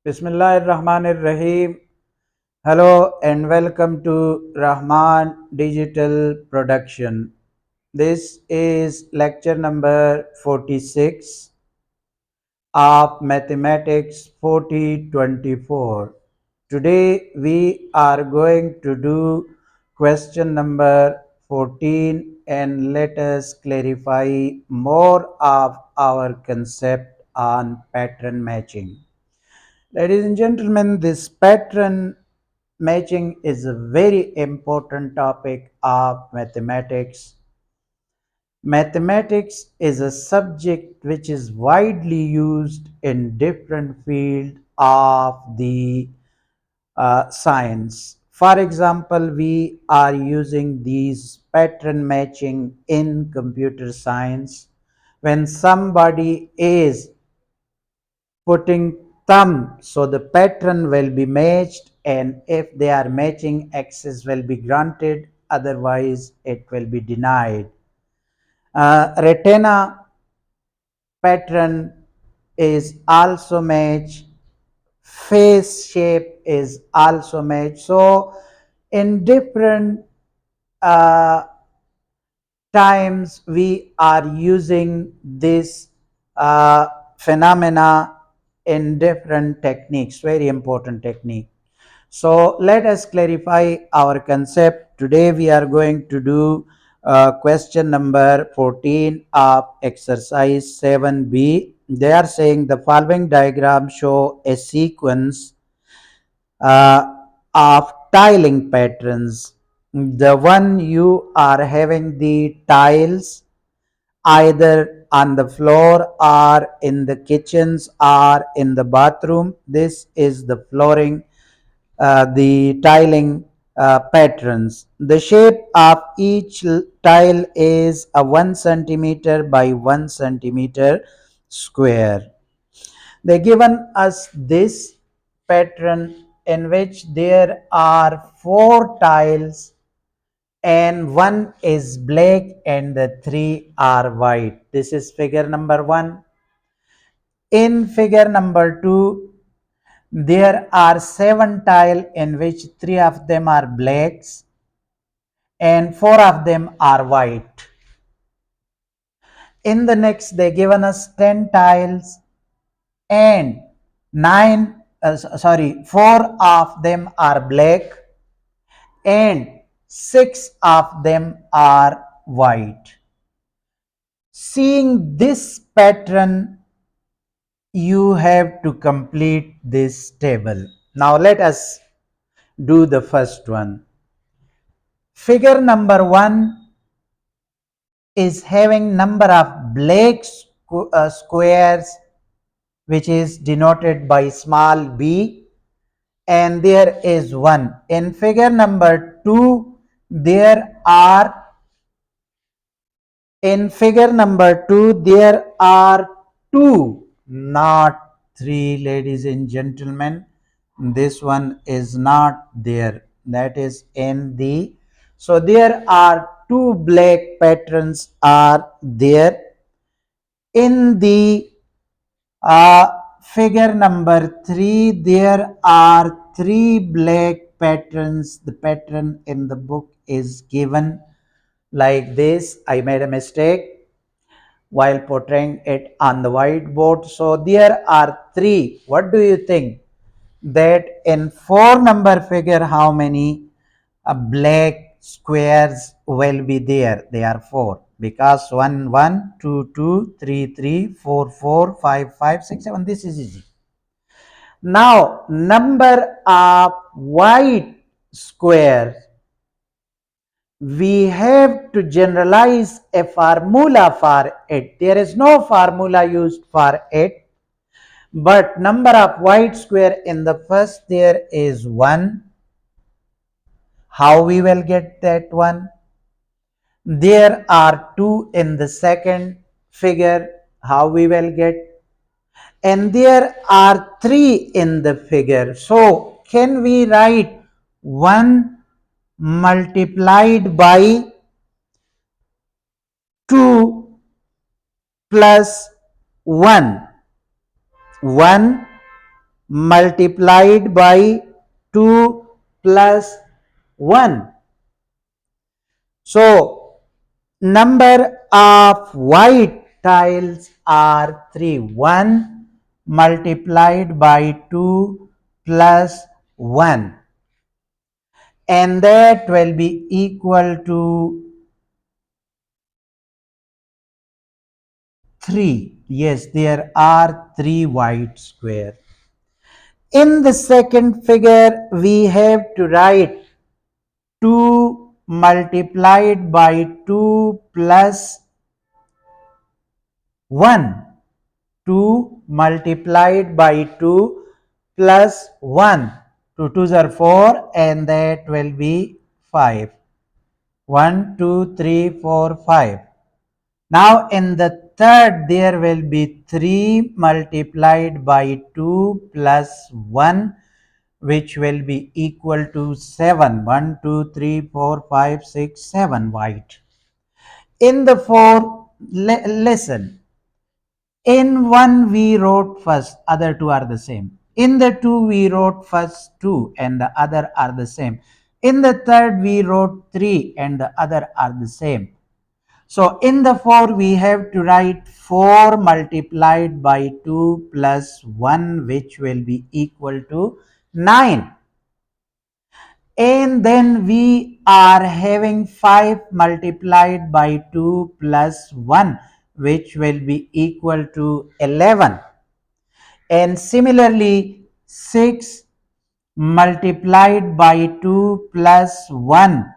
Bismillahirrahmanirrahim. Hello and welcome to Rahman Digital Production. This is lecture number 46 of Mathematics 4024. Today we are going to do question number 14 and let us clarify more of our concept on pattern matching. Ladies and gentlemen, this pattern matching is a very important topic of mathematics. Mathematics is a subject which is widely used in different fields of the science. For example, we are using these pattern matching in computer science when somebody is putting thumb, so the pattern will be matched, and if they are matching, access will be granted, otherwise it will be denied. Retina pattern is also matched, face shape is also matched. So in different uh, times we are using this phenomena in different techniques, very important technique. So let us clarify our concept. Today we are going to do question number 14 of exercise 7b. They are saying the following diagram show a sequence uh, of tiling patterns. The one you are having the tiles either on the floor or in the kitchens or in the bathroom. This is the flooring, the tiling patterns. The shape of each tile is a 1 centimeter by 1 centimeter square. They given us this pattern in which there are 4 tiles and one is black and the 3 are white. This is figure number 1. In figure number 2, there are 7 tiles in which 3 of them are blacks and 4 of them are white. In the next, they given us 10 tiles and 4 of them are black and 6 of them are white. Seeing this pattern, you have to complete this table. Now let us do the first one. Figure number 1 is having number of black squares, which is denoted by small b, and there is 1. In figure number 2, there are in figure number 2 there are 2, not 3, ladies and gentlemen. This one is not there, that is in the, so there are 2 black patterns are there. In the figure number 3, there are 3 black patterns. The pattern in the book is given like this. I made a mistake while portraying it on the whiteboard. So there are 3. What do you think? That in 4 number figure, how many black squares will be there? They are 4, because 1 1 2 2 3 3 4 4 5 5 6 7. This is easy. Now number of white squares, we have to generalize a formula for it. There is no formula used for it, but number of white square in the first there is 1. How we will get that one? There are 2 in the second figure. How we will get? And there are 3 in the figure. So can we write 1 multiplied by 2 plus 1? 1 multiplied by 2 plus 1. So, number of white tiles are 3. 1 multiplied by 2 plus 1. And that will be equal to 3. Yes, there are 3 white square. In the second figure, we have to write 2 multiplied by 2 plus 1. 2 multiplied by 2 plus 1. 2 2s are 4 and that will be 5. 1, 2, 3, 4, 5. Now in the third there will be 3 multiplied by 2 plus 1, which will be equal to 7. 1, 2, 3, 4, 5, 6, 7 white. In the fourth, listen. In one we wrote first, other two are the same. In the two we wrote first two and the other are the same. In the third we wrote three and the other are the same. So in the 4 we have to write 4 multiplied by 2 plus 1, which will be equal to 9. And then we are having 5 multiplied by 2 plus 1, which will be equal to 11. And similarly 6 multiplied by 2 plus 1,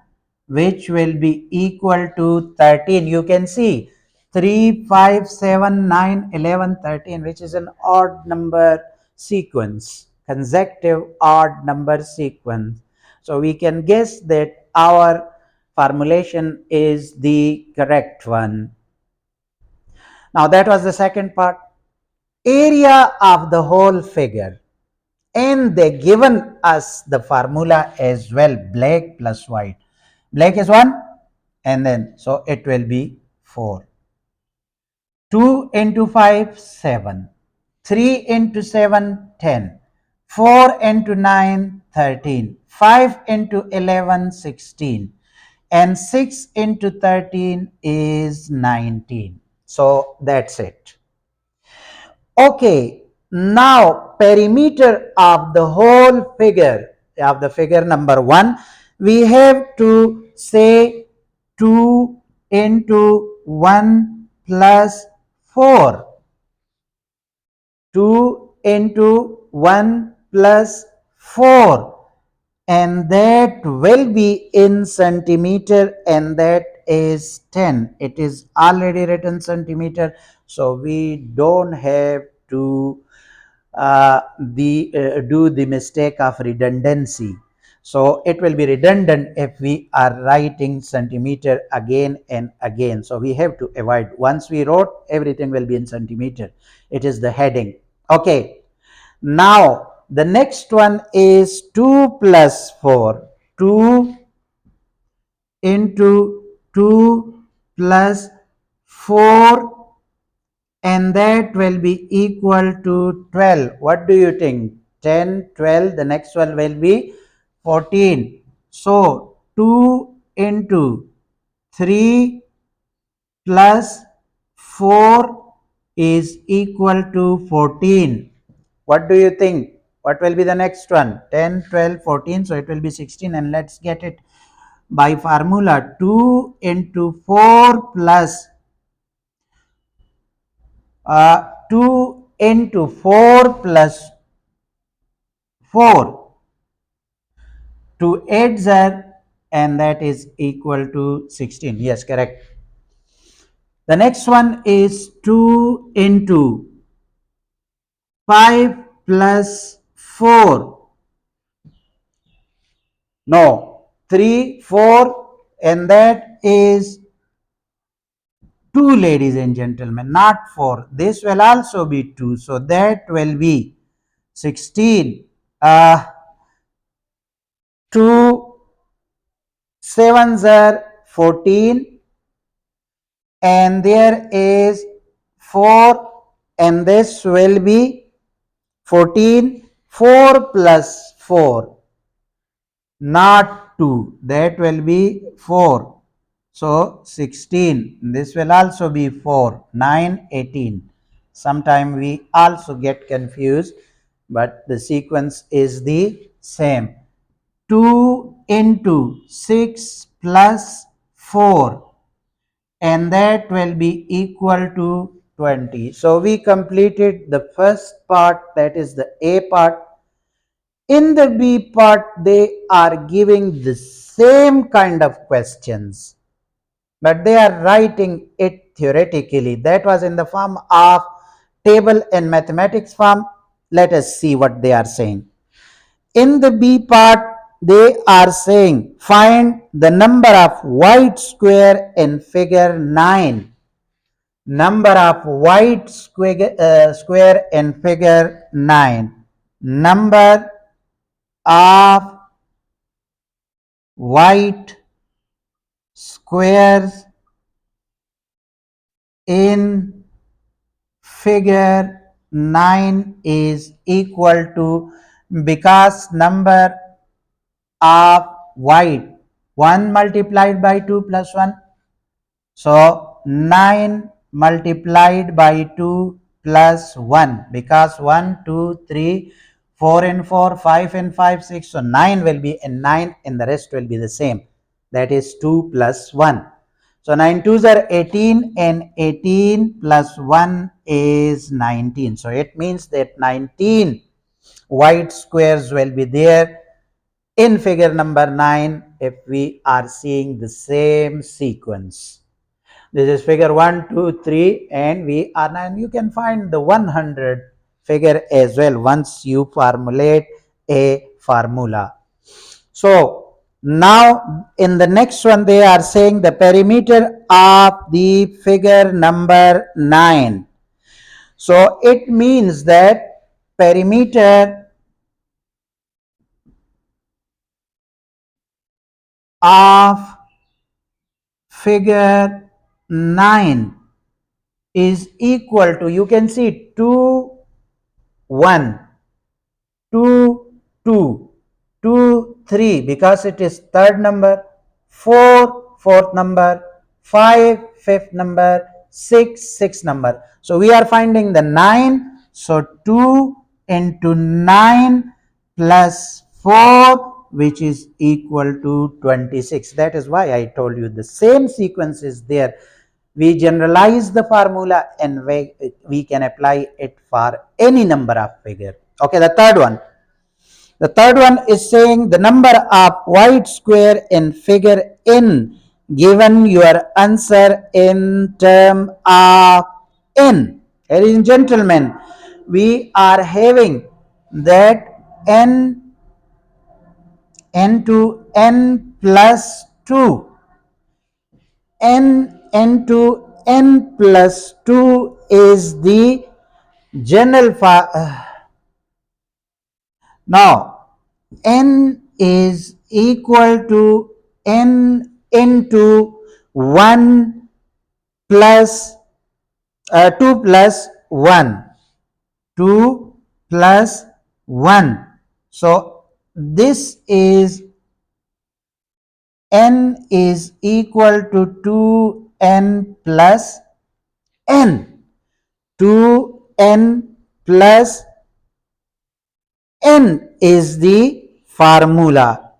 which will be equal to 13. You can see 3, 5, 7, 9, 11, 13, which is an odd number sequence, consecutive odd number sequence. So we can guess that our formulation is the correct one. Now that was the second part. Area of the whole figure. And they given us the formula as well, black plus white. Black is 1 and then so it will be 4. 2 into 5, 7. 3 into 7, 10. 4 into 9, 13. 5 into 11, 16. And 6 into 13 is 19. So that's it. Okay, now perimeter of the whole figure, of the figure number 1, we have to say 2 into 1 plus 4. 2 into 1 plus 4. And that will be in centimeter, and that is 10. It is already written centimeter, so we don't have to do the mistake of redundancy. So it will be redundant if we are writing centimeter again and again. So we have to avoid. Once we wrote, everything will be in centimeter. It is the heading. Okay. Now the next one is 2 plus 4. 2 into 2 plus 4, and that will be equal to 12. What do you think? 10, 12, the next one will be 14. So 2 into 3 plus 4 is equal to 14. What do you think? What will be the next one? 10, 12, 14. So it will be 16, and let's get it by formula. 2 into 4 plus 2 into 4 plus 4 to 8 z, and that is equal to 16. Yes, correct. The next one is 2 into 5 plus 4. No, 3, 4, and that is 2, ladies and gentlemen, not 4. This will also be 2. So that will be 16. 2 sevens are 14, and there is 4, and this will be 14. 4 plus 4, not 2, that will be 4. So 16, this will also be 4, 9, 18. Sometimes we also get confused, but the sequence is the same. 2 into 6 plus 4, and that will be equal to 20. So we completed the first part, that is the A part. In the B part, they are giving the same kind of questions, but they are writing it theoretically. That was in the form of table and mathematics form. Let us see what they are saying. In the B part, they are saying find the number of white square in figure 9. Number of white square in figure 9. Number of white squares in figure 9 is equal to, because number of white, 1 multiplied by 2 plus 1. So 9 multiplied by 2 plus 1, because 1, 2, 3, 4 and 4, 5 and 5, 6. So 9 will be in 9 and the rest will be the same. That is 2 plus 1. So 9 twos are 18 and 18 plus 1 is 19. So it means that 19 white squares will be there in figure number 9 if we are seeing the same sequence. This is figure 1, 2, 3, and we are 9. You can find the 100 figure as well once you formulate a formula. So now in the next one, they are saying the perimeter of the figure number 9. So it means that perimeter of figure 9 is equal to, you can see 2, 1, 2, 2, 2, 3, because it is third number, 4, fourth number, 5, fifth number, 6, sixth number. So we are finding the 9. So 2 into 9 plus 4, which is equal to 26. That is why I told you the same sequence is there. We generalize the formula and we can apply it for any number of figure. Okay, the third one. The third one is saying the number of white square in figure N, given your answer in term of N. Ladies and gentlemen, we are having that n to n plus 2. N to n plus 2 is the general now n is equal to n into 1 plus 2 plus 1, 2 plus 1. So this is n is equal to 2n plus n. 2n plus n is the formula.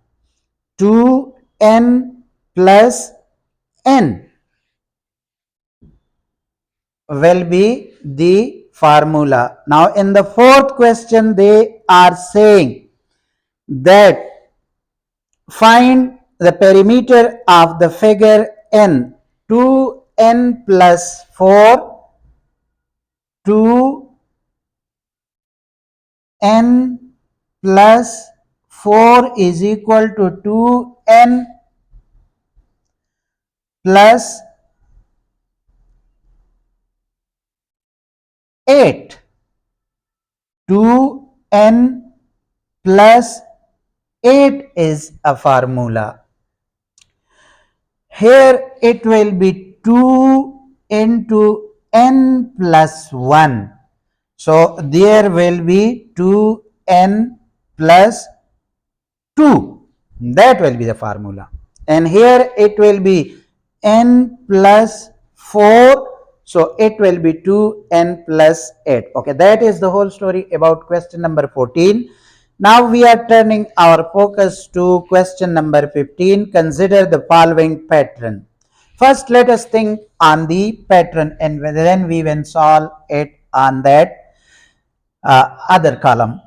2n plus n will be the formula. Now in the fourth question, they are saying that find the perimeter of the figure n. 2n plus 4, 2n plus 4 is equal to 2n plus 8. 2n plus 8 is a formula. Here it will be 2 into n plus 1. So there will be 2 2n plus 2. That will be the formula. And here it will be n plus 4. So it will be 2n plus 8. Okay, that is the whole story about question number 14. Now we are turning our focus to question number 15. Consider the following pattern. First, let us think on the pattern and then we will solve it on that other column.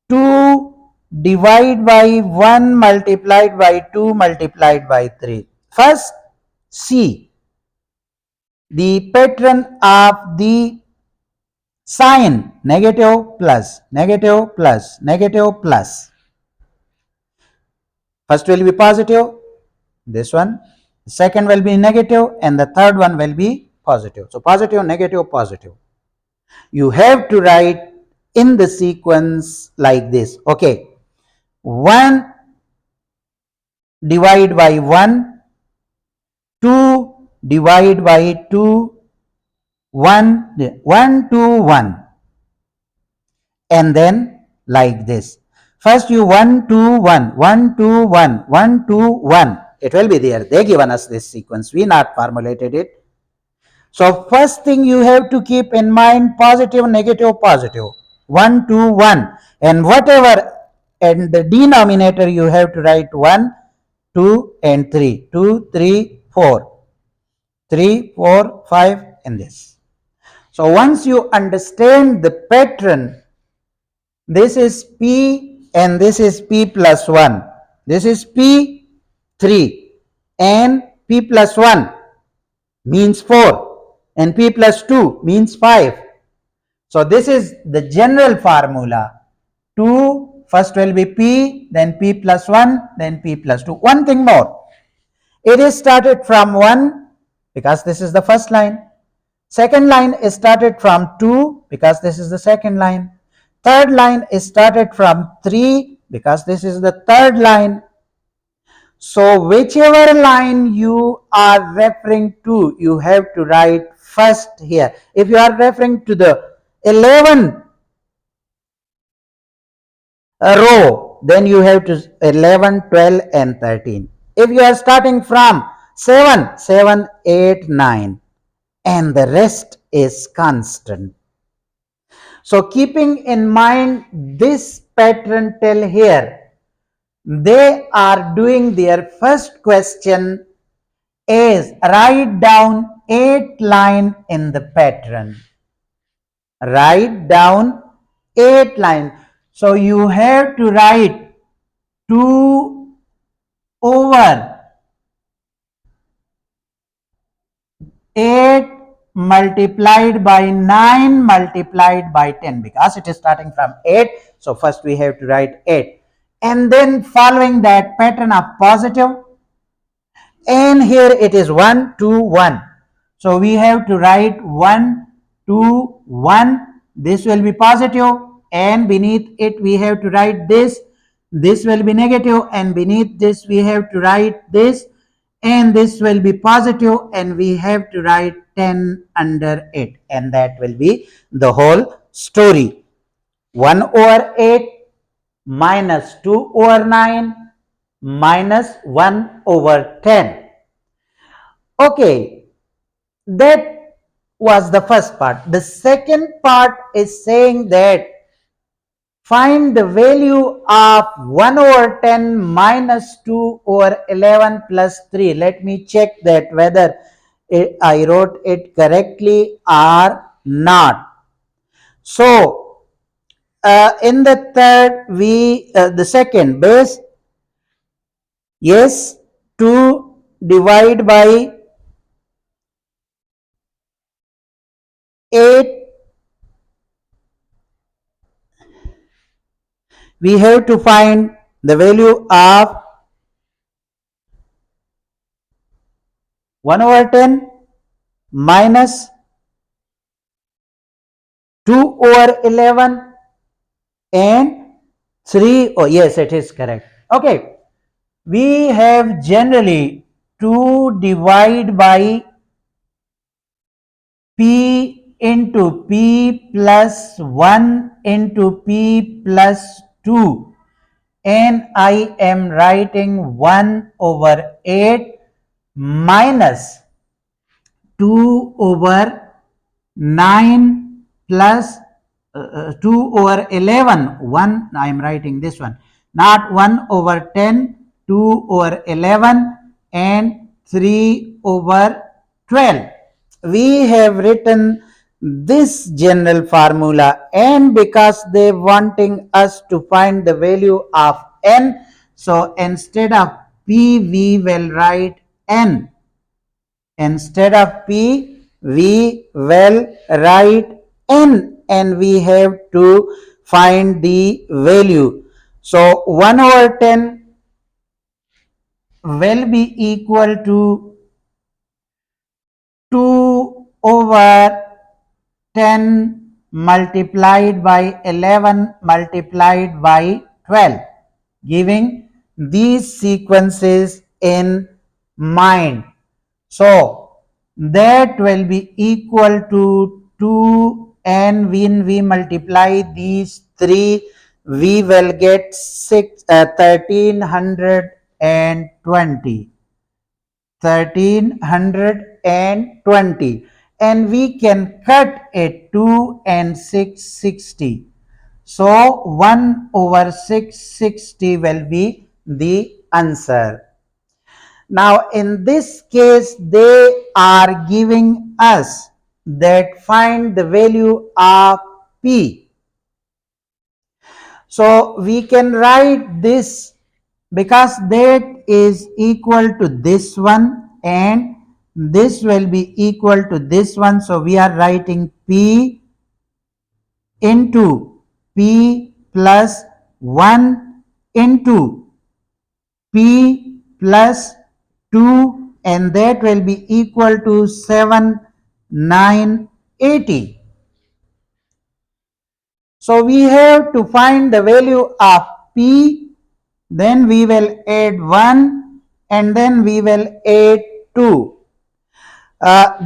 2 divide by 1 multiplied by 2 multiplied by 3. First, see the pattern of the sign negative plus, negative plus, negative plus. First will be positive, this one. Second will be negative and the third one will be positive. So positive, negative, positive. You have to write in the sequence like this. Okay. 1 divide by 1, 2 divide by 2, 1, 1 to 1. And then like this. First you 1 2 1, 1 2 1, 1 2 1. It will be there. They given us this sequence. We not formulated it. So first thing you have to keep in mind positive, negative, positive. 1 2 1. And whatever in the denominator you have to write 1, 2 and 3. 2, 3, 4. 3, 4, 5 in this. So once you understand the pattern, this is P and this is P plus 1. This is P 3 and P plus 1 means 4 and P plus 2 means 5. So this is the general formula. 2 first will be P, then P plus 1, then P plus 2. One thing more. It is started from 1 because this is the first line. Second line is started from 2 because this is the second line. Third line is started from 3 because this is the third line. So whichever line you are referring to, you have to write first here. If you are referring to the 11 row, then you have to 11, 12 and 13. If you are starting from 7, 7, 8, 9 and the rest is constant. So keeping in mind this pattern till here, they are doing their first question is write down 8 line in the pattern. Write down 8 line. So you have to write 2 over 8 multiplied by 9 multiplied by 10 because it is starting from 8. So first we have to write 8 and then following that pattern of positive, and here it is 1 2 1. So we have to write 1 2 1. This will be positive and beneath it we have to write this. This will be negative and beneath this we have to write this, and this will be positive and we have to write 10 under it, and that will be the whole story. 1 over 8 minus 2 over 9 minus 1 over 10. Okay, that was the first part. The second part is saying that find the value of 1 over 10 minus 2 over 11 plus 3. Let me check that whether I wrote it correctly or not. So, in the third, the second base, yes, 2 divide by 8. We have to find the value of 1 over 10 minus 2 over 11 and 3. Oh, yes, it is correct. Okay. We have generally 2 divide by P into p plus 1 into p plus 2, and I am writing 1 over 8 minus 2 over 9 plus 2 over 11. 1, I am writing this one, not 1 over 10, 2 over 11, and 3 over 12. We have written this general formula, and because they wanting us to find the value of n, so instead of p we will write n. Instead of p we will write n, and we have to find the value. So 1 over 10 will be equal to 2 over 10 multiplied by 11 multiplied by 12, giving these sequences in mind. So that will be equal to 2, and when we multiply these three, we will get 1320. 1320, and we can cut it 2 and 660. So 1 over 660 will be the answer. Now in this case they are giving us that find the value of p. So we can write this, because that is equal to this one and this will be equal to this one. So we are writing p into p plus 1 into p plus 2, and that will be equal to 7980. So we have to find the value of p, then we will add 1, and then we will add 2.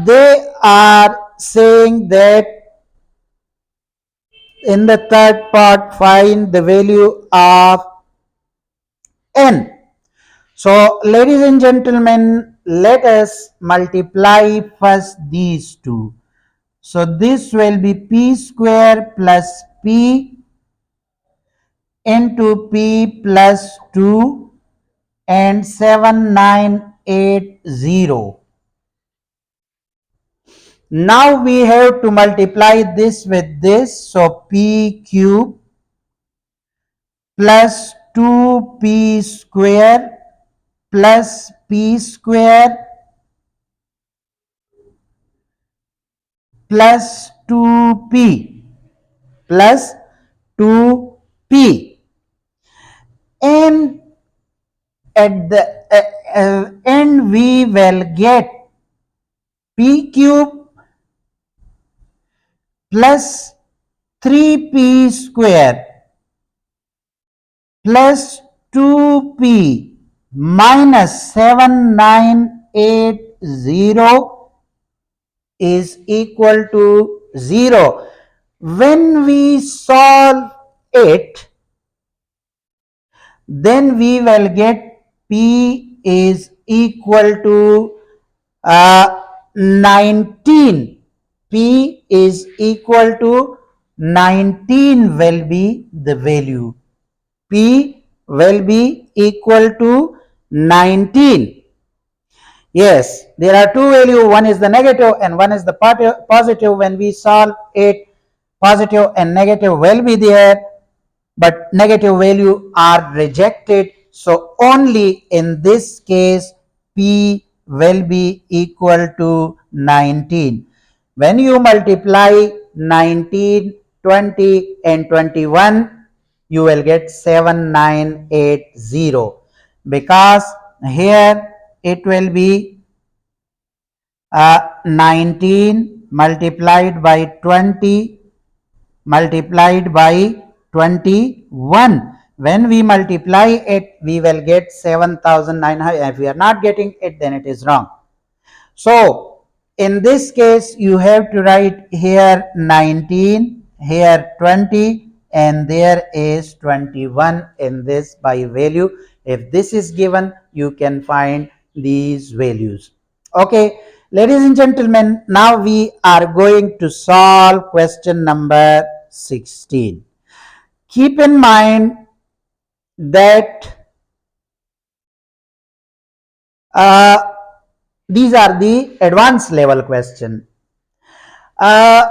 They are saying that in the third part find the value of n. So ladies and gentlemen, let us multiply first these two. So this will be p square plus p into p plus 2 and 7980. Now we have to multiply this with this. So p cube plus 2p square plus p square plus 2p plus 2p, and at the end we will get p cube plus 3p square plus 2p minus 7980 is equal to 0. When we solve it, then we will get p is equal to 19. P is equal to 19 will be the value. P will be equal to 19. Yes, there are two values, one is the negative and one is the positive. When we solve it, positive and negative will be there, but negative value are rejected. So only in this case p will be equal to 19. When you multiply 19, 20 and 21, you will get 7980, because here it will be 19 multiplied by 20 multiplied by 21. When we multiply it, we will get 7900. If we are not getting it, then it is wrong. So In this case, you have to write here 19, here 20, and there is 21 in this by value. If this is given, you can find these values. Okay, ladies and gentlemen, now we are going to solve question number 16. Keep in mind that uh, these are the advanced level question. Uh,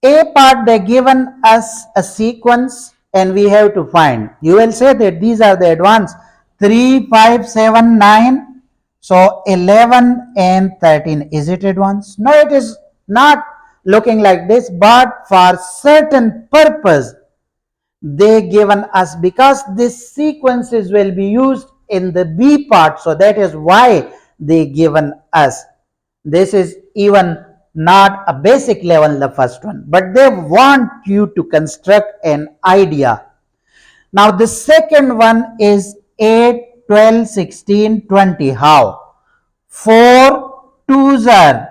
A part, they given us a sequence and we have to find. You will say that these are the advanced 3, 5, 7, 9. So 11 and 13. Is it advanced? No, it is not looking like this, but for certain purpose they given us, because this sequences will be used in the B part, so that is why they given us. This is even not a basic level, the first one, but they want you to construct an idea. Now the second one is 8, 12, 16, 20. How? 4 twos are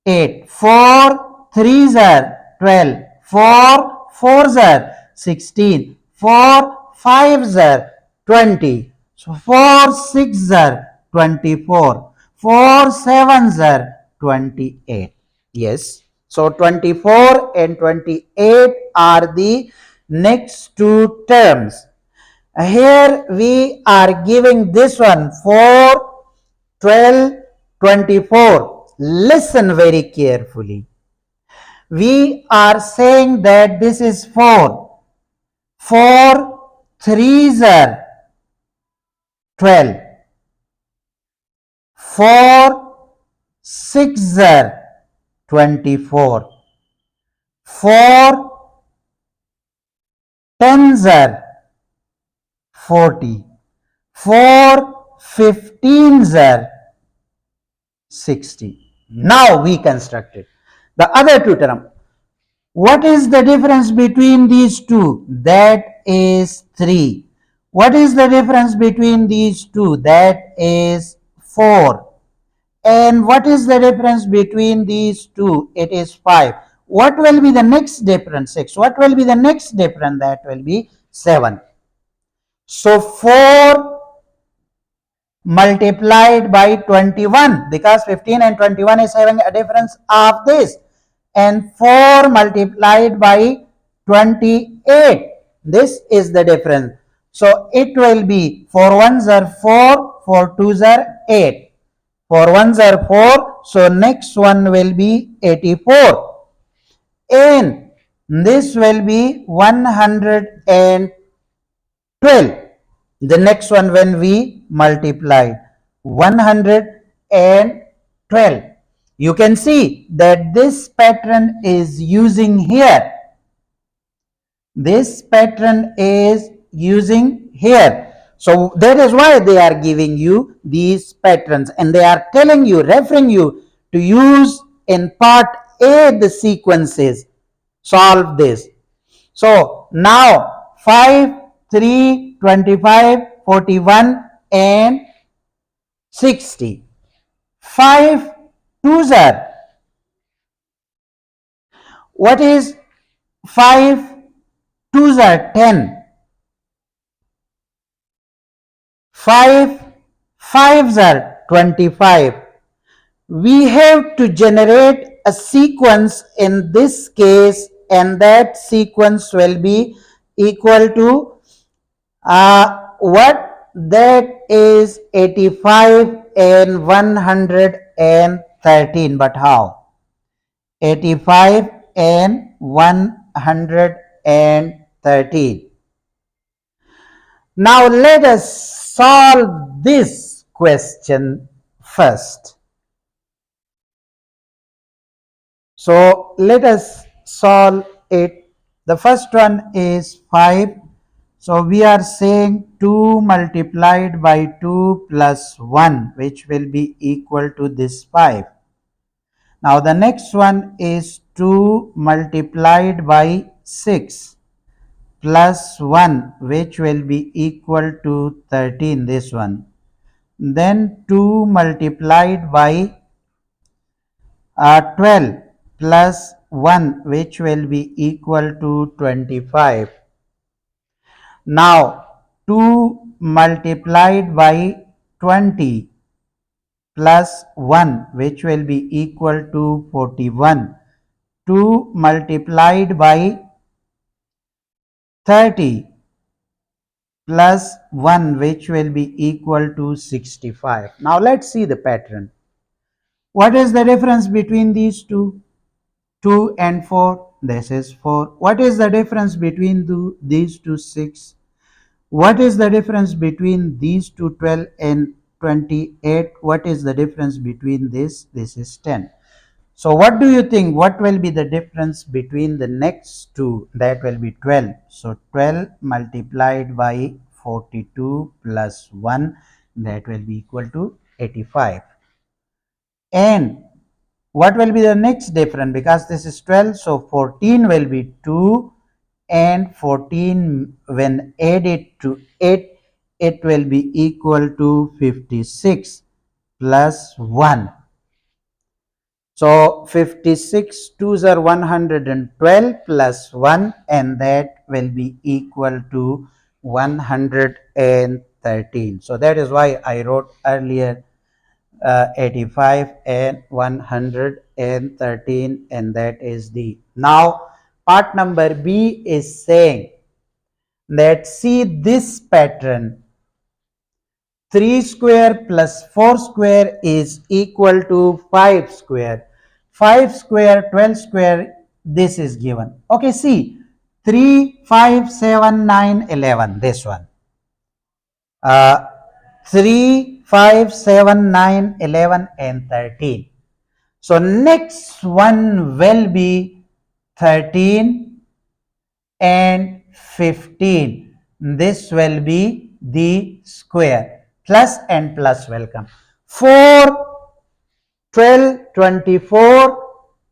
8, 4 threes are 12, 4 fours are 16, 4 fives are 20, so 4 sixes are 24, 4 sevens are 28. Yes, so 24 and 28 are the next two terms. Here we are giving this one 4, 12, 24. Listen very carefully. We are saying that this is 4. 4 threes are 12. 4 sixes are 24. 4 tens are 40. 4 fifteens are 60. Now we constructed the other two terms. What is the difference between these two? That is 3. What is the difference between these two? That is 4. And what is the difference between these two? It is 5. What will be the next difference? 6. What will be the next difference? That will be 7. So 4 multiplied by 21, because 15 and 21 is having a difference of this, and 4 multiplied by 28, this is the difference. So it will be 4 ones are 4, 4 twos are 8, 4 ones are 4, so next one will be 84, and this will be 112. The next one, when we multiply 112, you can see that this pattern is using here. This pattern is using here. So that is why they are giving you these patterns, and they are telling you, referring you to use in part A the sequences. Solve this. So now 5, 3, 25, 41 and 60. 5 twos are. What is 5 twos are? 10. 5 fives are 25. We have to generate a sequence in this case, and that sequence will be equal to what? That is 85 and 113. But how? 85 and 113. Now let us solve this question first. So let us solve it. The first one is 5. So we are saying 2 multiplied by 2 plus 1, which will be equal to this 5. Now the next one is 2 multiplied by 6 plus 1, which will be equal to 13, this one. Then 2 multiplied by 12 plus 1, which will be equal to 25. Now 2 multiplied by 20 plus 1, which will be equal to 41. 2 multiplied by 30 plus 1, which will be equal to 65. Now let's see the pattern. What is the difference between these two? 2 and 4. This is 4. What is the difference between these two? 6. What is the difference between these two? 12 and 28. What is the difference between this? This is 10. So what do you think? What will be the difference between the next two? That will be 12. So 12 multiplied by 42 plus 1, that will be equal to 85. And what will be the next difference? Because this is 12, so 14 will be 2, and 14 when added to 8, it will be equal to 56 plus 1. So 56 twos are 112 plus 1, and that will be equal to 113. So that is why I wrote earlier 85 and 113, and that is the. Now part number B is saying that see this pattern, 3 square plus 4 square is equal to 5 square. 5 square, 12 square, this is given. Okay, see, 3, 5, 7, 9, 11, this one. Uh, 3, 5, 7, 9, 11, and 13. So next one will be 13 and 15. This will be the square. Plus and plus will come. 4, 12, 24,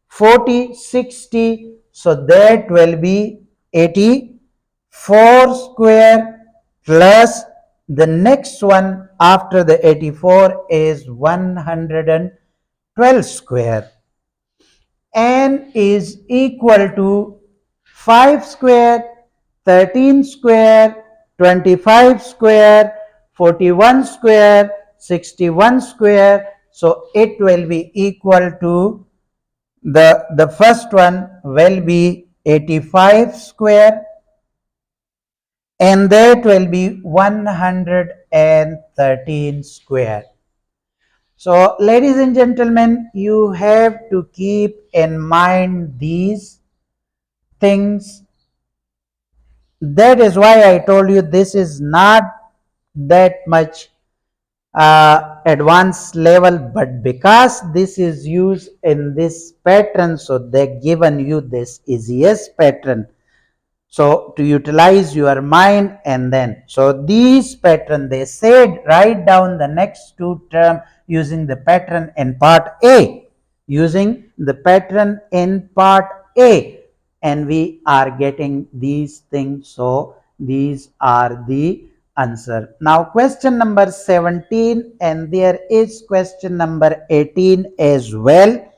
40, 60. So that will be 84 square plus the next one after the 84 is 112 square, n is equal to 5 square, 13 square, 25 square, 41 square, 61 square. So it will be equal to the first one will be 85 square, and that will be 113 square. So ladies and gentlemen, you have to keep in mind these things. That is why I told you this is not that much advanced level, but because this is used in this pattern, so they given you this easiest pattern. So to utilize your mind, and then so these pattern they said write down the next two term using the pattern in part A, using the pattern in part A, and we are getting these things. So these are the answer. Now question number 17, and there is question number 18 as well.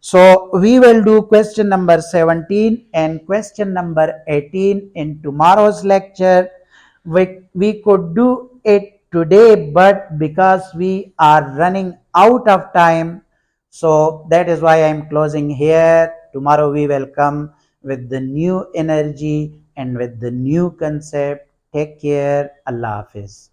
So we will do question number 17 and question number 18 in tomorrow's lecture. We could do it today, but because we are running out of time, so that is why I am closing here. Tomorrow we will come with the new energy and with the new concept. Take care. Allah Hafiz.